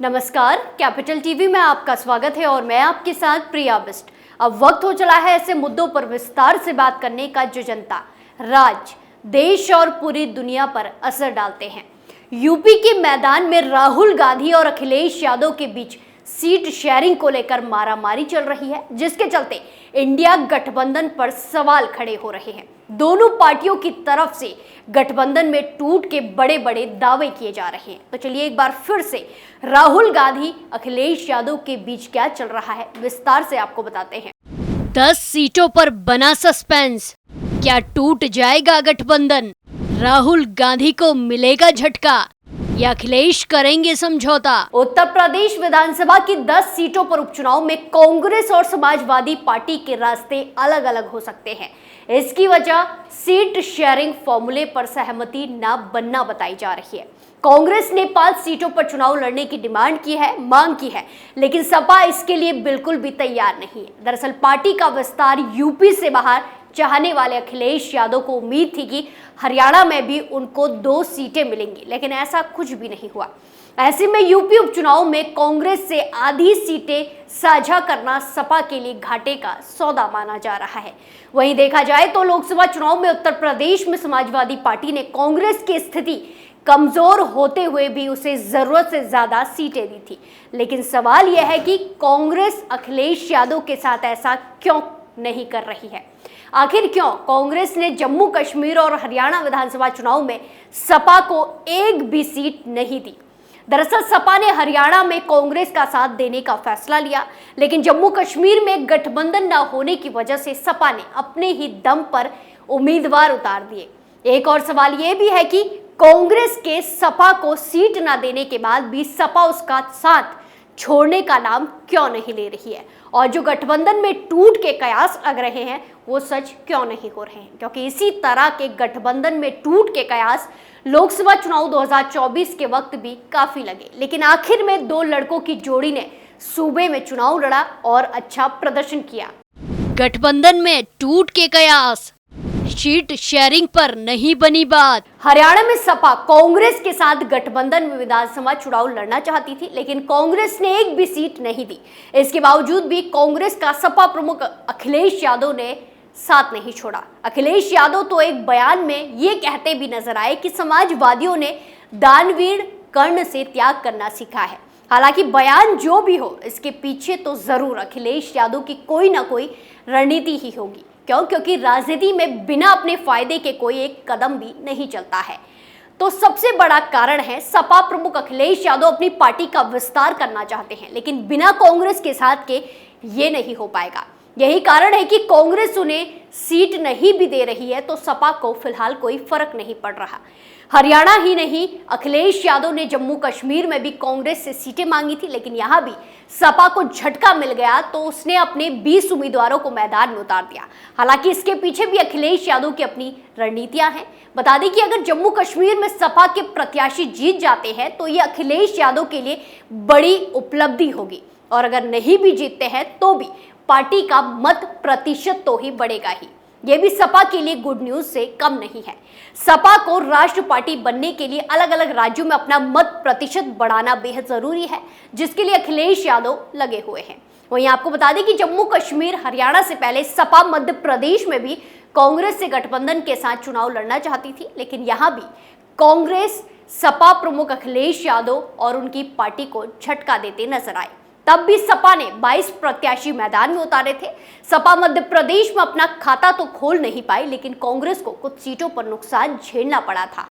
नमस्कार, capital TV में आपका स्वागत है और मैं आपके साथ प्रिया बिस्ट। अब वक्त हो चला है ऐसे मुद्दों पर विस्तार से बात करने का जो जनता, राज्य, देश और पूरी दुनिया पर असर डालते हैं। यूपी के मैदान में राहुल गांधी और अखिलेश यादव के बीच सीट शेयरिंग को लेकर मारामारी चल रही है, जिसके चलते इंडिया गठबंधन पर सवाल खड़े हो रहे हैं। दोनों पार्टियों की तरफ से गठबंधन में टूट के बड़े बड़े दावे किए जा रहे हैं। तो चलिए एक बार फिर से राहुल गांधी अखिलेश यादव के बीच क्या चल रहा है, विस्तार से आपको बताते हैं। 10 सीटों पर बना सस्पेंस, क्या टूट जाएगा गठबंधन? राहुल गांधी को मिलेगा झटका या अखिलेश करेंगे समझौता? उत्तर प्रदेश विधानसभा की 10 सीटों पर उपचुनाव में कांग्रेस और समाजवादी पार्टी के रास्ते अलग अलग हो सकते हैं। इसकी वजह सीट शेयरिंग फॉर्मूले पर सहमति न बनना बताई जा रही है। कांग्रेस ने 5 सीटों पर चुनाव लड़ने की डिमांड की है, मांग की है, लेकिन सपा इसके लिए बिल्कुल भी तैयार नहीं है। दरअसल पार्टी का विस्तार यूपी से बाहर चाहने वाले अखिलेश यादव को उम्मीद थी कि हरियाणा में भी उनको 2 सीटें मिलेंगी, लेकिन ऐसा कुछ भी नहीं हुआ। ऐसे में यूपी उपचुनाव में कांग्रेस से आधी सीटें साझा करना सपा के लिए घाटे का सौदा माना जा रहा है। वहीं देखा जाए तो लोकसभा चुनाव में उत्तर प्रदेश में समाजवादी पार्टी ने कांग्रेस की स्थिति कमजोर होते हुए भी उसे जरूरत से ज्यादा सीटें दी थी। लेकिन सवाल यह है कि कांग्रेस अखिलेश यादव के साथ ऐसा क्यों नहीं कर रही है? आखिर क्यों कांग्रेस ने जम्मू कश्मीर और हरियाणा विधानसभा चुनाव में सपा को एक भी सीट नहीं दी? दरअसल सपा ने हरियाणा में कांग्रेस का साथ देने का फैसला लिया, लेकिन जम्मू कश्मीर में गठबंधन न होने की वजह से सपा ने अपने ही दम पर उम्मीदवार उतार दिए। एक और सवाल यह भी है कि कांग्रेस के सपा को सीट न देने के बाद भी सपा उसका साथ छोड़ने का नाम क्यों नहीं ले रही है, और जो गठबंधन में टूट के कयास लग रहे हैं वो सच क्यों नहीं हो रहे हैं? क्योंकि इसी तरह के गठबंधन में टूट के कयास लोकसभा चुनाव 2024 के वक्त भी काफी लगे, लेकिन आखिर में 2 लड़कों की जोड़ी ने सूबे में चुनाव लड़ा और अच्छा प्रदर्शन किया। गठबंधन में टूट के कयास, सीट शेयरिंग पर नहीं बनी बात। हरियाणा में सपा कांग्रेस के साथ गठबंधन में विधानसभा चुनाव लड़ना चाहती थी, लेकिन कांग्रेस ने एक भी सीट नहीं दी। इसके बावजूद भी कांग्रेस का सपा प्रमुख अखिलेश यादव ने साथ नहीं छोड़ा। अखिलेश यादव तो एक बयान में ये कहते भी नजर आए कि समाजवादियों ने दानवीर कर्ण से त्याग करना सीखा है। हालांकि बयान जो भी हो, इसके पीछे तो जरूर अखिलेश यादव की कोई ना कोई रणनीति ही होगी। क्यों? क्योंकि राजनीति में बिना अपने फायदे के कोई एक कदम भी नहीं चलता है। तो सबसे बड़ा कारण है सपा प्रमुख अखिलेश यादव अपनी पार्टी का विस्तार करना चाहते हैं, लेकिन बिना कांग्रेस के साथ के ये नहीं हो पाएगा। यही कारण है कि कांग्रेस उन्हें सीट नहीं भी दे रही है तो सपा को फिलहाल कोई फर्क नहीं पड़ रहा। हरियाणा ही नहीं, अखिलेश यादव ने जम्मू कश्मीर में भी कांग्रेस से सीटें मांगी थी, लेकिन यहां भी सपा को झटका मिल गया तो उसने अपने 20 उम्मीदवारों को मैदान में उतार दिया। हालांकि इसके पीछे भी अखिलेश यादव की अपनी रणनीतियां हैं। बता दें कि अगर जम्मू कश्मीर में सपा के प्रत्याशी जीत जाते हैं तो ये अखिलेश यादव के लिए बड़ी उपलब्धि होगी, और अगर नहीं भी जीतते हैं तो भी पार्टी का मत प्रतिशत तो ही बढ़ेगा ही। यह भी सपा के लिए गुड न्यूज से कम नहीं है। सपा को राष्ट्र पार्टी बनने के लिए अलग अलग राज्यों में अपना मत प्रतिशत बढ़ाना बेहद जरूरी है, जिसके लिए अखिलेश यादव लगे हुए हैं। वहीं आपको बता दें कि जम्मू कश्मीर हरियाणा से पहले सपा मध्य प्रदेश में भी कांग्रेस से गठबंधन के साथ चुनाव लड़ना चाहती थी, लेकिन यहां भी कांग्रेस सपा प्रमुख अखिलेश यादव और उनकी पार्टी को झटका देते नजर आए। तब भी सपा ने 22 प्रत्याशी मैदान में उतारे थे। सपा मध्य प्रदेश में अपना खाता तो खोल नहीं पाई, लेकिन कांग्रेस को कुछ सीटों पर नुकसान झेलना पड़ा था।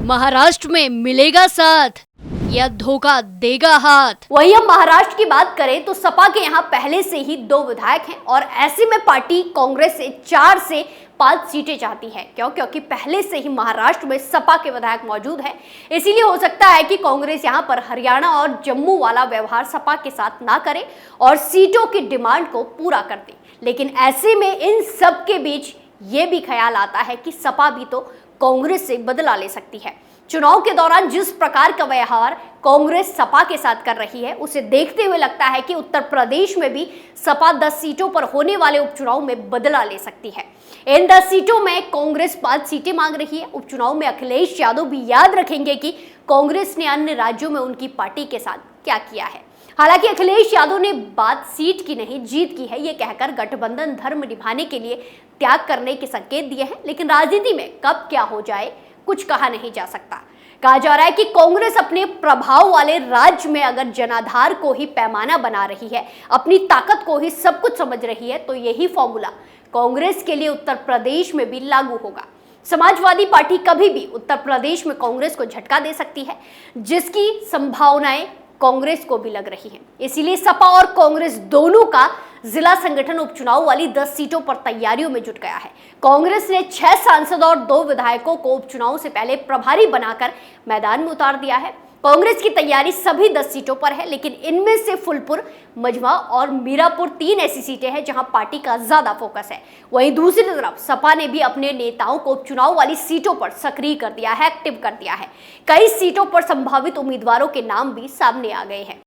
महाराष्ट्र में मिलेगा साथ या धोखा देगा हाथ? वही हम महाराष्ट्र की बात करें तो सपा के यहाँ पहले से ही 2 विधायक हैं, और ऐसे में पार्टी कांग्रेस से 4 से 5 सीटें चाहती है। क्यों? क्योंकि पहले से ही महाराष्ट्र में सपा के विधायक मौजूद हैं। इसीलिए हो सकता है कि कांग्रेस यहाँ पर हरियाणा और जम्मू वाला व्यवहार सपा के साथ ना करे और सीटों की डिमांड को पूरा कर दे। लेकिन ऐसे में इन सब के बीच ये भी ख्याल आता है कि सपा भी तो कांग्रेस से बदला ले सकती है। चुनाव के दौरान जिस प्रकार का व्यवहार कांग्रेस सपा के साथ कर रही है, उसे देखते हुए लगता है कि उत्तर प्रदेश में भी सपा 10 सीटों पर होने वाले उपचुनाव में बदला ले सकती है। इन 10 सीटों में कांग्रेस 5 सीटें मांग रही है। उपचुनाव में अखिलेश यादव भी याद रखेंगे कि कांग्रेस ने अन्य राज्यों में उनकी पार्टी के साथ क्या किया है। हालांकि अखिलेश यादव ने बात सीट की नहीं जीत की है ये कहकर गठबंधन धर्म निभाने के लिए त्याग करने के संकेत दिए हैं, लेकिन राजनीति में कब क्या हो जाए कुछ कहा नहीं जा सकता। कहा जा रहा है कि कांग्रेस अपने प्रभाव वाले राज्य में अगर जनाधार को ही पैमाना बना रही है, अपनी ताकत को ही सब कुछ समझ रही है, तो यही फॉर्मूला कांग्रेस के लिए उत्तर प्रदेश में भी लागू होगा। समाजवादी पार्टी कभी भी उत्तर प्रदेश में कांग्रेस को झटका दे सकती है, जिसकी संभावनाएं कांग्रेस को भी लग रही हैं। इसीलिए सपा और कांग्रेस दोनों का जिला संगठन उपचुनाव वाली 10 सीटों पर तैयारियों में जुट गया है। कांग्रेस ने 6 सांसद और 2 विधायकों को उपचुनाव से पहले प्रभारी बनाकर मैदान में उतार दिया है। कांग्रेस की तैयारी सभी 10 सीटों पर है, लेकिन इनमें से फुलपुर, मझवा और मीरापुर 3 ऐसी सीटें हैं जहां पार्टी का ज्यादा फोकस है। वहीं दूसरी तरफ सपा ने भी अपने नेताओं को उपचुनाव वाली सीटों पर सक्रिय कर दिया है, एक्टिव कर दिया है। कई सीटों पर संभावित उम्मीदवारों के नाम भी सामने आ गए हैं।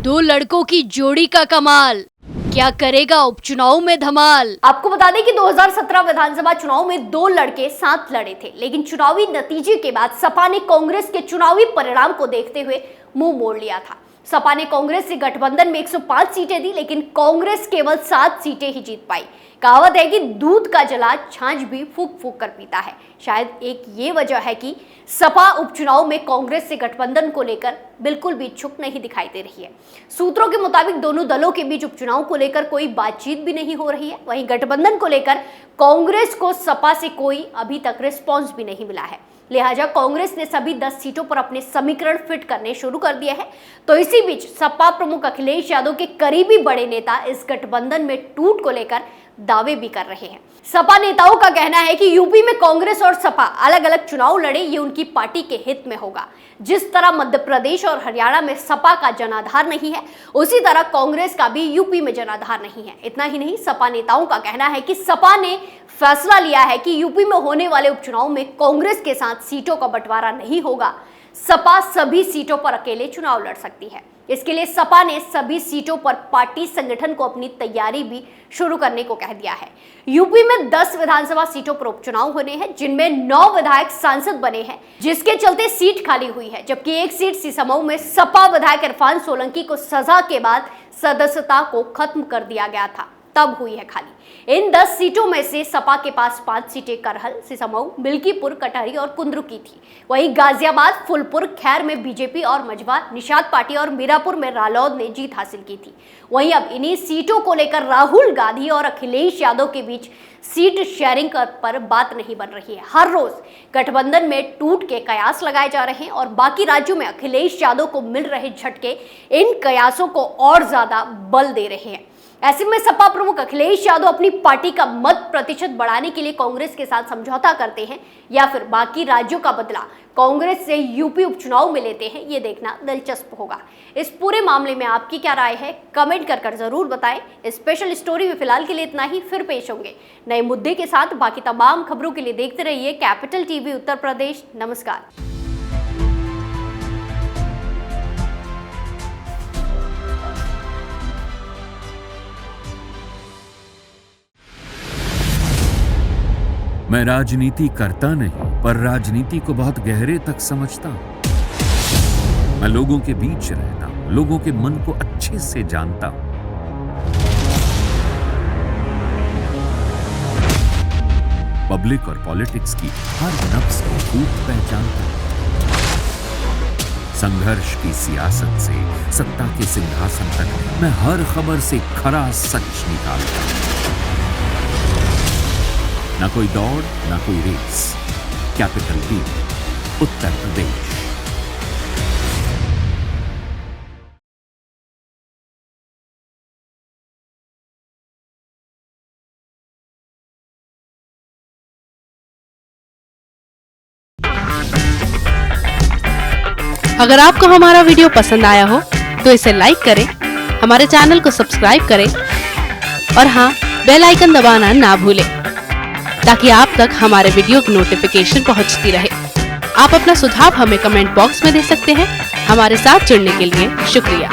2 लड़कों की जोड़ी का कमाल, क्या करेगा उपचुनाव में धमाल। आपको बता दें कि 2017 विधानसभा चुनाव में 2 लड़के साथ लड़े थे, लेकिन चुनावी नतीजे के बाद सपा ने कांग्रेस के चुनावी परिणाम को देखते हुए मुंह मोड़ लिया था। सपा ने कांग्रेस से गठबंधन में 105 सीटें दी, लेकिन कांग्रेस केवल 7 सीटें ही जीत पाई। कहावत है कि दूध का जला छाछ भी फूक फूक कर पीता है। शायद एक ये वजह है कि सपा उपचुनाव में कांग्रेस से गठबंधन को लेकर बिल्कुल भी इच्छुक नहीं दिखाई दे रही है। सूत्रों के मुताबिक दोनों दलों के बीच उपचुनाव को लेकर कोई बातचीत भी नहीं हो रही है। वहीं गठबंधन को लेकर कांग्रेस को सपा से कोई अभी तक रिस्पॉन्स भी नहीं मिला है। लिहाजा कांग्रेस ने सभी 10 सीटों पर अपने समीकरण फिट करने शुरू कर दिए हैं। तो इसी बीच सपा प्रमुख अखिलेश यादव के करीबी बड़े नेता इस गठबंधन में टूट को लेकर दावे भी कर रहे हैं। सपा नेताओं का कहना है कि यूपी में कांग्रेस और सपा अलग अलग चुनाव लड़े, ये उनकी पार्टी के हित में होगा। जिस तरह मध्य प्रदेश और हरियाणा में सपा का जनाधार नहीं है, उसी तरह कांग्रेस का भी यूपी में जनाधार नहीं है। इतना ही नहीं, सपा नेताओं का कहना है कि सपा ने फैसला लिया है कि यूपी में होने वाले उपचुनाव में कांग्रेस के साथ सीटों का बंटवारा नहीं होगा। सपा सभी सीटों पर अकेले चुनाव लड़ सकती है। इसके लिए सपा ने सभी सीटों पर पार्टी संगठन को अपनी तैयारी भी शुरू करने को कह दिया है। यूपी में 10 विधानसभा सीटों पर उपचुनाव होने हैं, जिनमें 9 विधायक सांसद बने हैं, जिसके चलते सीट खाली हुई है। जबकि एक सीट सिसमऊ में सपा विधायक इरफान सोलंकी को सजा के बाद सदस्यता को खत्म कर दिया गया था, तब हुई है खाली। इन 10 सीटों में से सपा के पास 5 सीटें करहल, सिसमऊ, मिल्कीपुर, कटहरी और कुंदरू की थी। वहीं गाजियाबाद, फुलपुर, खैर में बीजेपी और मझवा, निषाद पार्टी और मीरापुर में रालोद ने जीत हासिल की थी। वहीं अब इन्हीं सीटों को लेकर राहुल गांधी और अखिलेश यादव के बीच सीट शेयरिंग पर बात नहीं बन रही है। हर रोज गठबंधन में टूट के कयास लगाए जा रहे हैं और बाकी राज्यों में अखिलेश यादव को मिल रहे झटके इन कयासों को और ज्यादा बल दे रहे हैं। ऐसे में सपा प्रमुख अखिलेश यादव अपनी पार्टी का मत प्रतिशत बढ़ाने के लिए कांग्रेस के साथ समझौता करते हैं या फिर बाकी राज्यों का बदला कांग्रेस से यूपी उपचुनाव में लेते हैं, ये देखना दिलचस्प होगा। इस पूरे मामले में आपकी क्या राय है, कमेंट कर जरूर बताएं। स्पेशल स्टोरी में फिलहाल के लिए इतना ही, फिर पेश होंगे नए मुद्दे के साथ। बाकी तमाम खबरों के लिए देखते रहिए कैपिटल टीवी उत्तर प्रदेश। नमस्कार। मैं राजनीति करता नहीं, पर राजनीति को बहुत गहरे तक समझता हूं। मैं लोगों के बीच रहता हूं, लोगों के मन को अच्छे से जानता हूं। पब्लिक और पॉलिटिक्स की हर नब्ज को खूब पहचानता हूं। संघर्ष की सियासत से सत्ता के सिंहासन तक मैं हर खबर से खरा सच निकालता हूं। ना कोई दौड़, ना कोई race. Capital TV Uttar Pradesh. अगर आपको हमारा वीडियो पसंद आया हो तो इसे लाइक करें, हमारे चैनल को सब्सक्राइब करें और हाँ, बेल आइकन दबाना ना भूलें ताकि आप तक हमारे वीडियो की नोटिफिकेशन पहुंचती रहे। आप अपना सुझाव हमें कमेंट बॉक्स में दे सकते हैं। हमारे साथ जुड़ने के लिए शुक्रिया।